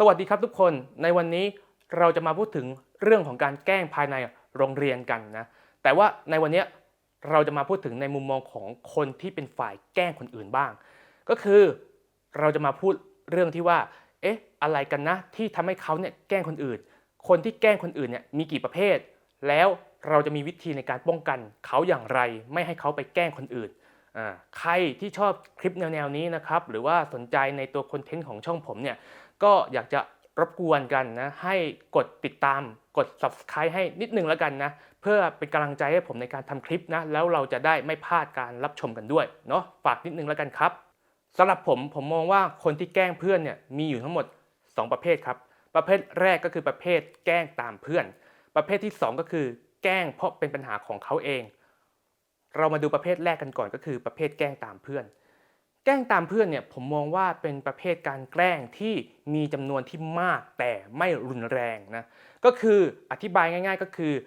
สวัสดีครับทุกคนในวันนี้เราจะมาพูดถึงเรื่องของการแกล้งภายในโรงเรียนกันนะแต่ว่าในวันนี้เราจะมาพูดถึงในมุมมองของคนที่เป็นฝ่ายแกล้งคนอื่นบ้างก็คือเราจะมาพูดเรื่องที่ว่าเอ๊ะอะไรกันนะที่ทำให้เขาเนี่ยแกล้งคนอื่นคนที่แกล้งคนอื่นเนี่ยมีกี่ประเภทแล้วเราจะมีวิธีในการป้องกันเขาอย่างไรไม่ให้เขาไปแกล้งคนอื่นใครที่ชอบคลิปแนวนี้นะครับหรือว่าสนใจในตัวคอนเทนต์ของช่องผมเนี่ยก็อยากจะรบกวนกันนะให้กดติดตามกด Subscribe ให้นิดนึงแล้วกันนะเพื่อเป็นกำลังใจให้ผมในการทำคลิปนะแล้วเราจะได้ไม่พลาดการรับชมกันด้วยเนาะฝากนิดนึงแล้วกันครับสำหรับผมมองว่าคนที่แกล้งเพื่อนเนี่ยมีอยู่ทั้งหมด2ประเภทครับประเภทแรกก็คือประเภทแกล้งตามเพื่อนประเภทที่2ก็คือแกล้งเพราะเป็นปัญหาของเขาเองเรามาดูประเภทแรกกันก่อนก็คือประเภทแกล้งตามเพื่อนแกล้งตามเพื่อนเนี่ยผมมองว่าเป็นประเภทการแกล้งที่มีจำนวนที่มากแต่ไม่รุนแรงนะก็คืออธิบายง่ายๆก็คื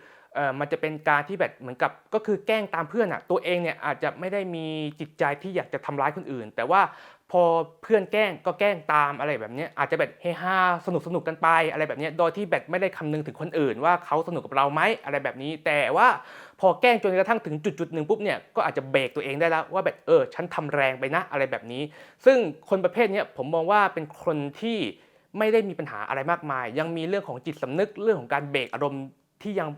อมันจะเป็นการที่แบบเหมือนกับก็คือแกล้งตามเพื่อนตัวเองเนี่ยอาจจะไม่ได้มีจิตใจที่อยากจะทำร้ายคนอื่นแต่ว่าพอเพื่อนแกล้งก็แกล้งตามอะไรแบบนี้อาจจะแบบเฮฮาสนุกกันไปอะไรแบบนี้โดยที่แบบไม่ได้คำนึงถึงคนอื่นว่าเขาสนุกกับเราไหมอะไรแบบนี้แต่ว่าพอแกล้งจนกระทั่งถึงจุดหนึ่งปุ๊บเนี่ยก็อาจจะเบรกตัวเองได้แล้วว่าแบบฉันทำแรงไปนะอะไรแบบนี้ซึ่งคนประเภทนี้ผมมองว่าเป็นคนที่ไม่ได้มีปัญหาอะไรมากมายยังมีเรื่องของจิตสำนึกเรื่องของการเบรกอารมณ์ที่ยัง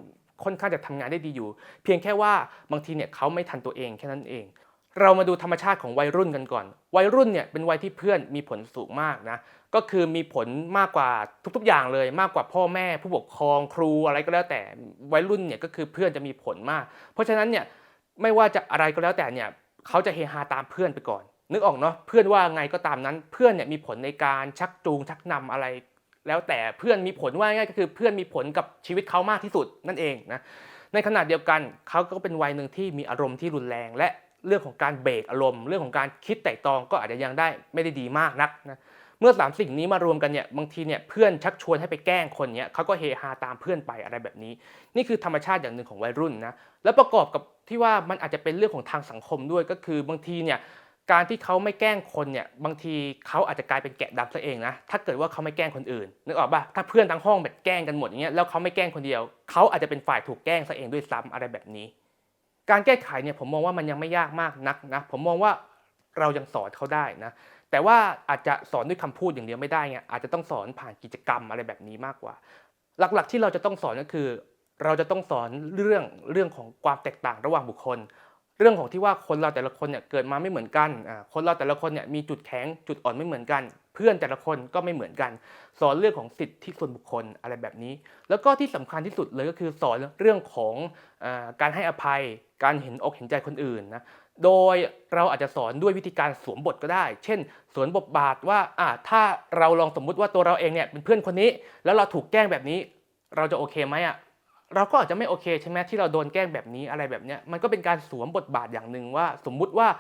ค่อนข้างจะทำงานได้ดีอยู่เพียงแค่ว่าบางทีเนี่ยเขาไม่ทันตัวเองแค่นั้นเองเรามาดูธรรมชาติของวัยรุ่นกันก่อนวัยรุ่นเนี่ยเป็นวัยที่เพื่อนมีผลสูงมากนะก็คือมีผลมากกว่าทุกๆอย่างเลยมากกว่าพ่อแม่ผู้ปกครองครูอะไรก็แล้วแต่วัยรุ่นเนี่ยก็คือเพื่อนจะมีผลมากเพราะฉะนั้นเนี่ยไม่ว่าจะอะไรก็แล้วแต่เนี่ยเขาจะเฮฮาตามเพื่อนไปก่อนนึกออกเนาะเพื่อนว่าไงก็ตามนั้นเพื่อนเนี่ยมีผลในการชักจูงชักนำอะไรแล้วแต่เพื่อนมีผลว่าง่ายก็คือเพื่อนมีผลกับชีวิตเขามากที่สุดนั่นเองนะในขณะเดียวกันเขาก็เป็นวัยหนึ่งที่มีอารมณ์ที่รุนแรงและเรื่องของการเบรกอารมณ์เรื่องของการคิดไตร่ตรองก็อาจจะยังได้ไม่ได้ดีมากนักนะเมื่อ3สิ่งนี้มารวมกันเนี่ยบางทีเนี่ยเพื่อนชักชวนให้ไปแกล้งคนเนี้ยเขาก็เฮฮาตามเพื่อนไปอะไรแบบนี้นี่คือธรรมชาติอย่างหนึ่งของวัยรุ่นนะแล้วประกอบกับที่ว่ามันอาจจะเป็นเรื่องของทางสังคมด้วยก็คือบางทีเนี่ยการที่เขาไม่แกล้งคนเนี่ยบางทีเขาอาจจะกลายเป็นแกะดำซะเองนะถ้าเกิดว่าเขาไม่แกล้งคนอื่นนึกออกป่ะถ้าเพื่อนทั้งห้องแบบแกล้งกันหมดอย่างเงี้ยแล้วเขาไม่แกล้งคนเดียวเขาอาจจะเป็นฝ่ายถูกแกล้งซะเองด้วยซ้ำอะไรแบบนี้การแก้ไขเนี่ยผมมองว่ามันยังไม่ยากมากนักนะผมมองว่าเรายังสอนเขาได้นะแต่ว่าอาจจะสอนด้วยคำพูดอย่างเดียวไม่ได้ไงอาจจะต้องสอนผ่านกิจกรรมอะไรแบบนี้มากกว่าหลักๆที่เราจะต้องสอนก็คือเราจะต้องสอนเรื่องของความแตกต่างระหว่างบุคคลเรื่องของที่ว่าคนเราแต่ละคนเนี่ยเกิดมาไม่เหมือนกันคนเราแต่ละคนเนี่ยมีจุดแข็งจุดอ่อนไม่เหมือนกันเพื่อนแต่ละคนก็ไม่เหมือนกันสอนเรื่องของสิทธิส่วนบุคคลอะไรแบบนี้แล้วก็ที่สำคัญที่สุดเลยก็คือสอนเรื่องของการให้อภัยการเห็นอกเห็นใจคนอื่นนะโดยเราอาจจะสอนด้วยวิธีการสวมบทก็ได้เช่นสวมบทบาทว่าถ้าเราลองสมมุติว่าตัวเราเองเนี่ยเป็นเพื่อนคนนี้แล้วเราถูกแกล้งแบบนี้เราจะโอเคไหมเราก็อาจจะไม่โอเคใช่ไหมที่เราโดนแกล้งแบบนี้อะไรแบบเนี้ยมันก็เป็นการสวมบทบาทอย่างหนึ่งว่าสมมุติว่า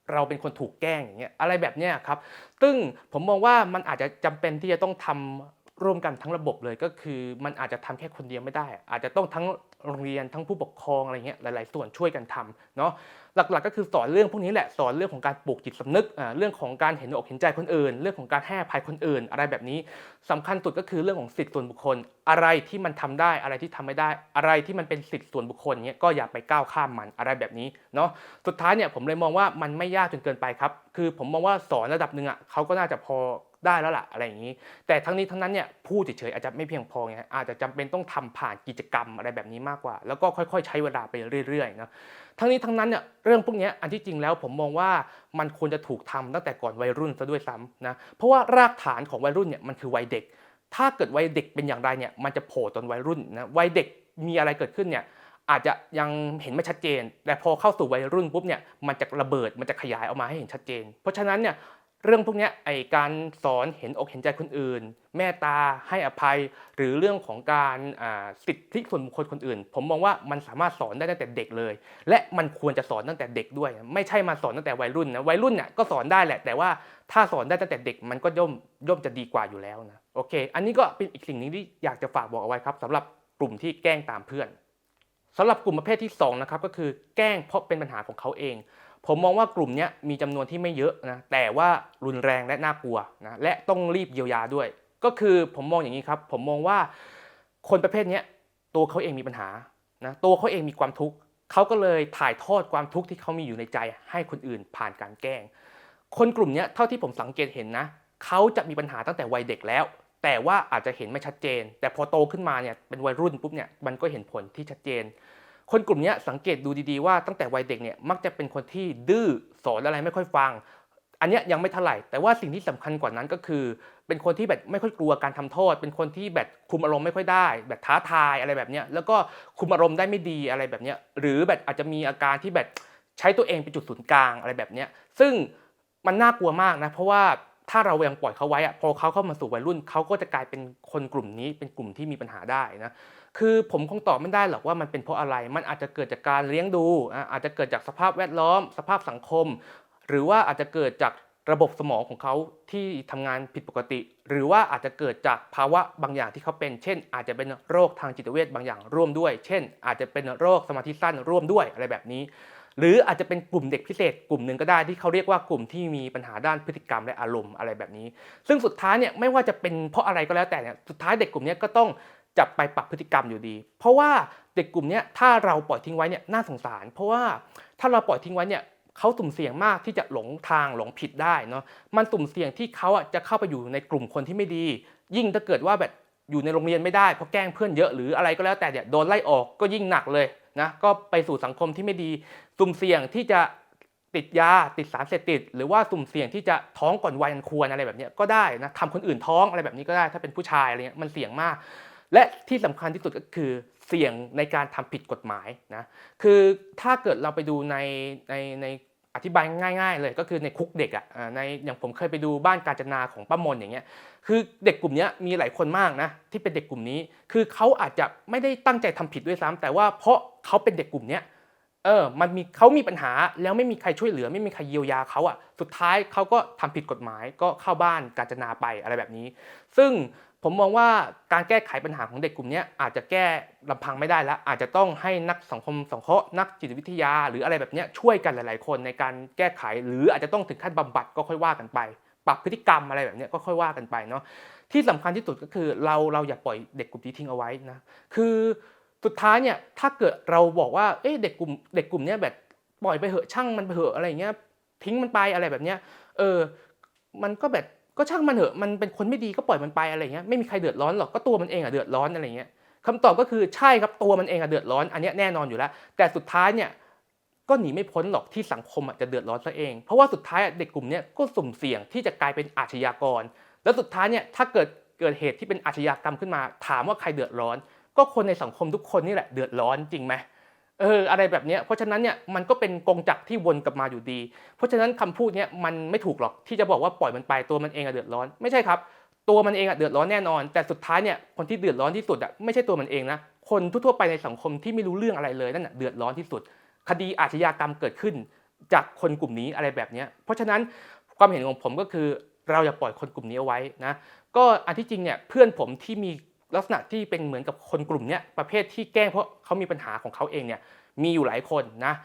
เราเป็นคนถูกแกล้งอย่างเงี้ยอะไรแบบเนี้ยครับซึ่งผมมองว่ามันอาจจะจำเป็นที่จะต้องทำร่วมกันทั้งระบบเลยก็คือมันอาจจะทำแค่คนเดียวไม่ได้อาจจะต้องทั้งโรงเรียนทั้งผู้ปกครองอะไรเงี้ยหลายๆส่วนช่วยกันทำเนาะหลักๆก็คือสอนเรื่องพวกนี้แหละสอนเรื่องของการปลูกจิตสำนึกเรื่องของการเห็นอกเห็นใจคนอื่นเรื่องของการให้อภัยคนอื่นอะไรแบบนี้สำคัญสุดก็คือเรื่องของสิทธิส่วนบุคคลอะไรที่มันทำได้อะไรที่ทำไม่ได้อะไรที่มันเป็นสิทธิส่วนบุคคลเนี้ยก็อย่าไปก้าวข้ามมันอะไรแบบนี้เนาะสุดท้ายเนี่ยผมเลยมองว่ามันไม่ยากจนเกินไปครับคือผมมองว่าสอนระดับหนึ่งเขาก็น่าจะพอได้แล้วล่ะอะไรอย่างนี้แต่ทั้งนี้ทั้งนั้นเนี่ยพูดเฉยๆอาจจะไม่เพียงพอไงอาจจะจำเป็นต้องทำผ่านกิจกรรมอะไรแบบนี้มากกว่าแล้วก็ค่อยๆใช้เวลาไปเรื่อยๆนะทั้งนี้ทั้งนั้นเนี่ยเรื่องพวกนี้อันที่จริงแล้วผมมองว่ามันควรจะถูกทำตั้งแต่ก่อนวัยรุ่นซะด้วยซ้ำนะเพราะว่ารากฐานของวัยรุ่นเนี่ยมันคือวัยเด็กถ้าเกิดวัยเด็กเป็นอย่างไรเนี่ยมันจะโผล่ตอนวัยรุ่นนะวัยเด็กมีอะไรเกิดขึ้นเนี่ยอาจจะยังเห็นไม่ชัดเจนแต่พอเข้าสู่วัยรุ่นปุ๊บเนี่ยมันจะระเบิดมันจะขยายออกมาให้เห็นชัดเจนเพราะฉะนั้นเนี่ยเรื่องพวกนี้การสอนเห็นอกเห็นใจคนอื่นเมตตาให้อภัยหรือเรื่องของการสิทธิส่วนบุคคลคนอื่นผมมองว่ามันสามารถสอนได้ตั้งแต่เด็กเลยและมันควรจะสอนตั้งแต่เด็กด้วยไม่ใช่มาสอนตั้งแต่วัยรุ่นนะวัยรุ่นเนี่ยก็สอนได้แหละแต่ว่าถ้าสอนได้ตั้งแต่เด็กมันก็ย่อมจะดีกว่าอยู่แล้วนะโอเคอันนี้ก็เป็นอีกสิ่งนึงที่อยากจะฝากบอกเอาไว้ครับสำหรับกลุ่มที่แกล้งตามเพื่อนสำหรับกลุ่มประเภทที่2นะครับก็คือแกล้งเพราะเป็นปัญหาของเขาเองผมมองว่ากลุ่มนี้มีจำนวนที่ไม่เยอะนะแต่ว่ารุนแรงและน่ากลัวนะและต้องรีบเยียวยาด้วย ก็คือผมมองอย่างนี้ครับผมมองว่าคนประเภทนี้ตัวเขาเองมีปัญหานะตัวเขาเองมีความทุกข์เขาก็เลยถ่ายทอดความทุกข์ที่เขามีอยู่ในใจให้คนอื่นผ่านการแกล้งคนกลุ่มนี้เท่าที่ผมสังเกตเห็นนะเขาจะมีปัญหาตั้งแต่วัยเด็กแล้วแต่ว่าอาจจะเห็นไม่ชัดเจนแต่พอโตขึ้นมาเนี่ยเป็นวัยรุ่นปุ๊บเนี่ยมันก็เห็นผลที่ชัดเจนคนกลุ่มนี้สังเกตดูดีๆว่าตั้งแต่วัยเด็กเนี่ยมักจะเป็นคนที่ดื้อสอนอะไรไม่ค่อยฟังอันนี้ยังไม่เท่าไหร่แต่ว่าสิ่งที่สำคัญกว่านั้นก็คือเป็นคนที่แบบไม่ค่อยกลัวการทำโทษเป็นคนที่แบบคุมอารมณ์ไม่ค่อยได้แบบท้าทายอะไรแบบนี้แล้วก็คุมอารมณ์ได้ไม่ดีอะไรแบบนี้หรือแบบอาจจะมีอาการที่แบบใช้ตัวเองเป็นจุดศูนย์กลางอะไรแบบนี้ซึ่งมันน่ากลัวมากนะเพราะว่าถ้าเรายังปล่อยเขาไว้พอเขาเข้ามาสู่วัยรุ่นเขาก็จะกลายเป็นคนกลุ่มนี้เป็นกลุ่มที่มีปัญหาได้นะคือผมคงตอบไม่ได้หรอกว่ามันเป็นเพราะอะไรมันอาจจะเกิดจากการเลี้ยงดูอาจจะเกิดจากสภาพแวดล้อมสภาพสังคมหรือว่าอาจจะเกิดจากระบบสมองของเขาที่ทำงานผิดปกติหรือว่าอาจจะเกิดจากภาวะบางอย่างที่เขาเป็นเช่นอาจจะเป็นโรคทางจิตเวชบางอย่างร่วมด้วยเช่นอาจจะเป็นโรคสมาธิสั้นร่วมด้วยอะไรแบบนี้หรืออาจจะเป็นกลุ่มเด็กพิเศษกลุ่มหนึ่งก็ได้ที่เขาเรียกว่ากลุ่มที่มีปัญหาด้านพฤติกรรมและอารมณ์อะไรแบบนี้ซึ่งสุดท้ายเนี่ยไม่ว่าจะเป็นเพราะอะไรก็แล้วแต่เนี่ยสุดท้ายเด็กกลุ่มนี้ก็ต้องจับไปปรับพฤติกรรมอยู่ดีเพราะว่าเด็กกลุ่มนี้ถ้าเราปล่อยทิ้งไว้เนี่ยน่าสงสารเพราะว่าถ้าเราปล่อยทิ้งไว้เนี่ยเขาสุ่มเสี่ยงมากที่จะหลงทางหลงผิดได้เนาะมันสุ่มเสี่ยงที่เขาจะเข้าไปอยู่ในกลุ่มคนที่ไม่ดียิ่งถ้าเกิดว่าแบบอยู่ในโรงเรียนไม่ได้เพราะแกล้งเพื่อนเยอะหรืออะไรก็แล้วแต่เนี่ยโดนไล่ออกก็ยิ่งหนักเลยนะก็ไปสู่สังคมที่ไม่ดีสุ่มเสี่ยงที่จะติดยาติดสารเสพติดหรือว่าสุ่มเสี่ยงที่จะท้องก่อนวัยอันควรอะไรแบบนี้ก็ได้นะทำคนอื่นท้องอะไรแบบนี้ก็ได้ถ้าเป็นผู้ชายอะไรเงี้ยมันเสี่ยงมากและที่สำคัญที่สุดก็คือเสี่ยงในการทำผิดกฎหมายนะคือถ้าเกิดเราไปดูในอธิบายง่ายๆเลยก็คือในคุกเด็กในอย่างผมเคยไปดูบ้านกาญจนาของป้ามนอย่างเงี้ยคือเด็กกลุ่มนี้มีหลายคนมากนะที่เป็นเด็กกลุ่มนี้คือเขาอาจจะไม่ได้ตั้งใจทำผิดด้วยซ้ำแต่ว่าเพราะเขาเป็นเด็กกลุ่มนี้เขามีปัญหาแล้วไม่มีใครช่วยเหลือไม่มีใครเยียวยาเขาสุดท้ายเขาก็ทำผิดกฎหมายก็เข้าบ้านกาญจนาไปอะไรแบบนี้ซึ่งผมมองว่าการแก้ไขปัญหาของเด็กกลุ่มนี้อาจจะแก้ลำพังไม่ได้แล้วอาจจะต้องให้นักสังคมสงเคราะห์นักจิตวิทยาหรืออะไรแบบนี้ช่วยกันหลายๆคนในการแก้ไขหรืออาจจะต้องถึงขั้นบำบัดก็ค่อยว่ากันไปปรับพฤติกรรมอะไรแบบนี้ก็ค่อยว่ากันไปเนาะที่สำคัญที่สุดก็คือเราอย่าปล่อยเด็กกลุ่มนี้ทิ้งเอาไว้นะคือสุดท้ายเนี่ยถ้าเกิดเราบอกว่าเด็กกลุ่มนี้แบบปล่อยไปเหอะช่างมันไปเหอะอะไรอย่างเงี้ยทิ้งมันไปอะไรแบบเนี้ยมันก็แบบก็ช่างมันเถอะมันเป็นคนไม่ดีก็ปล่อยมันไปอะไรเงี้ยไม่มีใครเดือดร้อนหรอกก็ตัวมันเองเดือดร้อนอะไรเงี้ยคำตอบก็คือใช่ครับตัวมันเองเดือดร้อนอันนี้แน่นอนอยู่แล้วแต่สุดท้ายเนี่ยก็หนีไม่พ้นหรอกที่สังคมจะเดือดร้อนซะเองเพราะว่าสุดท้ายเด็กกลุ่มนี้ก็สุ่มเสี่ยงที่จะกลายเป็นอาชญากรแล้วสุดท้ายเนี่ยถ้าเกิดเหตุที่เป็นอาชญากรรมขึ้นมาถามว่าใครเดือดร้อนก็คนในสังคมทุกคนนี่แหละเดือดร้อนจริงไหมอะไรแบบนี้เพราะฉะนั้นเนี่ยมันก็เป็นกงจักรที่วนกลับมาอยู่ดีเพราะฉะนั้นคำพูดนี้มันไม่ถูกหรอกที่จะบอกว่าปล่อยมันไปตัวมันเองเดือดร้อนไม่ใช่ครับตัวมันเองเดือดร้อนแน่นอนแต่สุดท้ายเนี่ยคนที่เดือดร้อนที่สุดไม่ใช่ตัวมันเองนะคนทั่วๆไปในสังคมที่ไม่รู้เรื่องอะไรเลยนั่นเดือดร้อนที่สุดคดีอาชญากรรมเกิดขึ้นจากคนกลุ่มนี้อะไรแบบนี้เพราะฉะนั้นความเห็นของผมก็คือเราอย่าปล่อยคนกลุ่มนี้เอาไว้นะก็อันที่จริงเนี่ยเพื่อนผมที่มีลักษณะที่เป็นเหมือนกับคนกลุ่มนี้ประเภทที่แกล้งเพราะเขามีปัญหาของเขาเองเนี่ยมีอยู่หลายคนนะ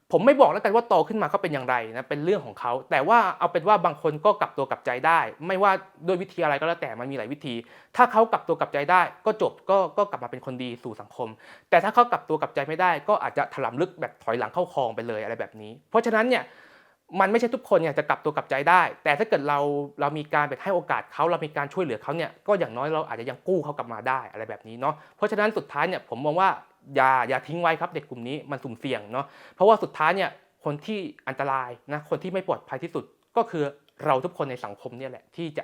ผมไม่บอกแล้วกันว่าโตขึ้นมาเขาเป็นอย่างไรนะเป็นเรื่องของเขาแต่ว่าเอาเป็นว่าบางคนก็กลับตัวกลับใจได้ไม่ว่าด้วยวิธีอะไรก็แล้วแต่มันมีหลายวิธีถ้าเขากลับตัวกลับใจได้ก็จบก็กลับมาเป็นคนดีสู่สังคมแต่ถ้าเขากลับตัวกลับใจไม่ได้ก็อาจจะถลำลึกแบบถอยหลังเข้าคลองไปเลยอะไรแบบนี้เพราะฉะนั้นเนี่ยมันไม่ใช่ทุกคนเนี่ยจะกลับตัวกลับใจได้แต่ถ้าเกิดเรามีการแบบให้โอกาสเขาเรามีการช่วยเหลือเขาเนี่ยก็อย่างน้อยเราอาจจะยังกู้เขากลับมาได้อะไรแบบนี้เนาะเพราะฉะนั้นสุดท้ายเนี่ยผมมองว่าอย่าทิ้งไว้ครับเด็กกลุ่มนี้มันสุ่มเสี่ยงเนาะเพราะว่าสุดท้ายเนี่ยคนที่อันตรายนะคนที่ไม่ปลอดภัยที่สุดก็คือเราทุกคนในสังคมเนี่ยแหละที่จะ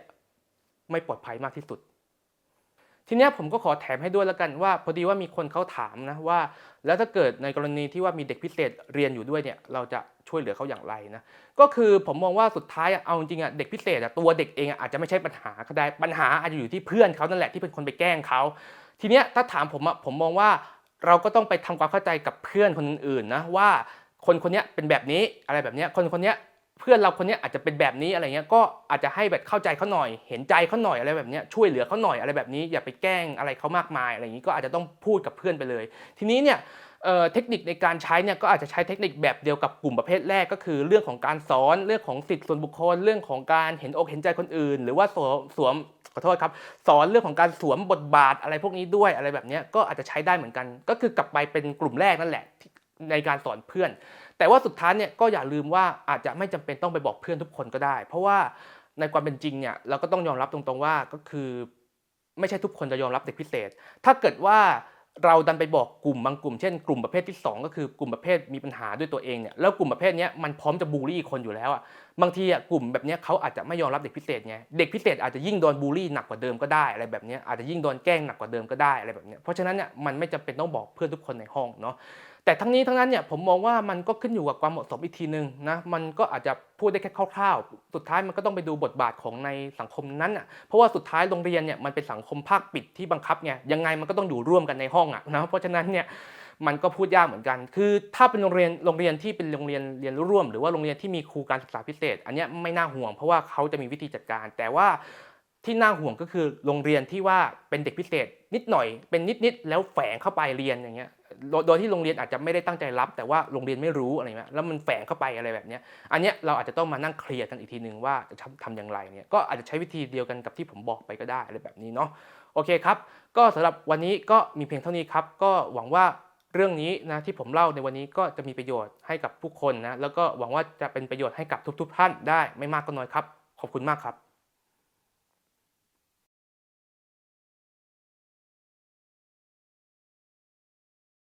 ไม่ปลอดภัยมากที่สุดทีนี้ผมก็ขอแถมให้ด้วยแล้วกันว่าพอดีว่ามีคนเขาถามนะว่าแล้วถ้าเกิดในกรณีที่ว่ามีเด็กพิเศษเรียนอยู่ด้วยเนี่ยเราจะช่วยเหลือเขาอย่างไรนะก็คือผมมองว่าสุดท้ายเอาจริงๆเด็กพิเศษตัวเด็กเองอาจจะไม่ใช่ปัญหาก็ได้ปัญหาอาจจะอยู่ที่เพื่อนเขานั่นแหละที่เป็นคนไปแกล้งเขาทีเนี้ยถ้าถามผมมองว่าเราก็ต้องไปทำความเข้าใจกับเพื่อนคนอื่นๆนะว่าคนนี้เป็นแบบนี้อะไรแบบนี้คนนี้เพื่อนเราคนนี้อาจจะเป็นแบบนี้อะไรเงี้ยก็อาจจะให้แบบเข้าใจเขาหน่อยเห็นใจเขาหน่อยอะไรแบบนี้ช่วยเหลือเขาหน่อยอะไรแบบนี้อย่าไปแกล้งอะไรเขามากมายอะไรอย่างนี้ก็อาจจะต้องพูดกับเพื่อนไปเลยทีนี้เนี่ยเทคนิคในการใช้เนี่ยก็อาจจะใช้เทคนิคแบบเดียวกับกลุ่มประเภทแรกก็คือเรื่องของการสอนเรื่องของสิทธิส่วนบุคคลเรื่องของการเห็นอกเห็นใจคนอื่นหรือว่าสวม ขอโทษครับสอนเรื่องของการสวมบทบาทอะไรพวกนี้ด้วยอะไรแบบนี้ก็อาจจะใช้ได้เหมือนกันก็คือกลับไปเป็นกลุ่มแรกนั่นแหละในการสอนเพื่อนแต่ว่าสุดท้ายเนี่ยก็อย่าลืมว่าอาจจะไม่จำเป็นต้องไปบอกเพื่อนทุกคนก็ได้เพราะว่าในความเป็นจริงเนี่ยเราก็ต้องยอมรับตรงๆว่าก็คือไม่ใช่ทุกคนจะยอมรับเด็กพิเศษถ้าเกิดว่าเราดันไปบอกกลุ่มบางกลุ่มเช่นกลุ่มประเภทที่2ก็คือกลุ่มประเภทมีปัญหาด้วยตัวเองเนี่ยแล้วกลุ่มประเภทนี้มันพร้อมจะบูลลี่คนอยู่แล้วอะบางทีอะกลุ่มแบบนี้เขาอาจจะไม่ยอมรับเด็กพิเศษไงเด็กพิเศษอาจจะยิ่งโดนบูลลี่หนักกว่าเดิมก็ได้อะไรแบบนี้อาจจะยิ่งโดนแกล้งหนักกว่าเดิมก็ได้อะไรแบบนี้เพราะฉะนั้นเนี่ยมันไม่จำเป็นต้องบอกเพื่อนทุกคนในห้องเนาะแต่ทั้งนี้ทั้งนั้นเนี่ยผมมองว่ามันก็ขึ้นอยู่กับความเหมาะสมอีกทีนึงนะมันก็อาจจะพูดได้แค่คร่าวๆสุดท้ายมันก็ต้องไปดูบทบาทของในสังคมนั้นอ่ะเพราะว่าสุดท้ายโรงเรียนเนี่ยมันเป็นสังคมภาคปิดที่บังคับไงยังไงมันก็ต้องอยู่ร่วมกันในห้องอ่ะนะเพราะฉะนั้นเนี่ยมันก็พูดยากเหมือนกันคือถ้าเป็นโรงเรียนที่เป็นโรงเรียนเรียนร่วมหรือว่าโรงเรียนที่มีครูการศึกษาพิเศษอันนี้ไม่น่าห่วงเพราะว่าเขาจะมีวิธีจัดการแต่ว่าที่น่าห่วงก็คือโรงเรียนที่ว่าเป็นเด็กพิเศษนิดหน่อยเป็นนิดๆแล้วแฝงเข้าไปเรียนอย่างเงี้ยโดยที่โรงเรียนอาจจะไม่ได้ตั้งใจรับแต่ว่าโรงเรียนไม่รู้อะไรเงี้ยแล้วมันแฝงเข้าไปอะไรแบบเนี้ยอันเนี้ยเราอาจจะต้องมานั่งเคลียร์กันอีกทีนึงว่าจะทำอย่างไรเนี่ยก็อาจจะใช้วิธีเดียวกันกับที่ผมบอกไปก็ได้อะไรแบบนี้เนาะโอเคครับก็สำหรับวันนี้ก็มีเพียงเท่านี้ครับก็หวังว่าเรื่องนี้นะที่ผมเล่าในวันนี้ก็จะมีประโยชน์ให้กับผู้คนนะแล้วก็หวังว่าจะเป็นประโยชน์ให้กับทุกๆท่านได้ไม่มากก็น้อยครับขอบคุณมากครับ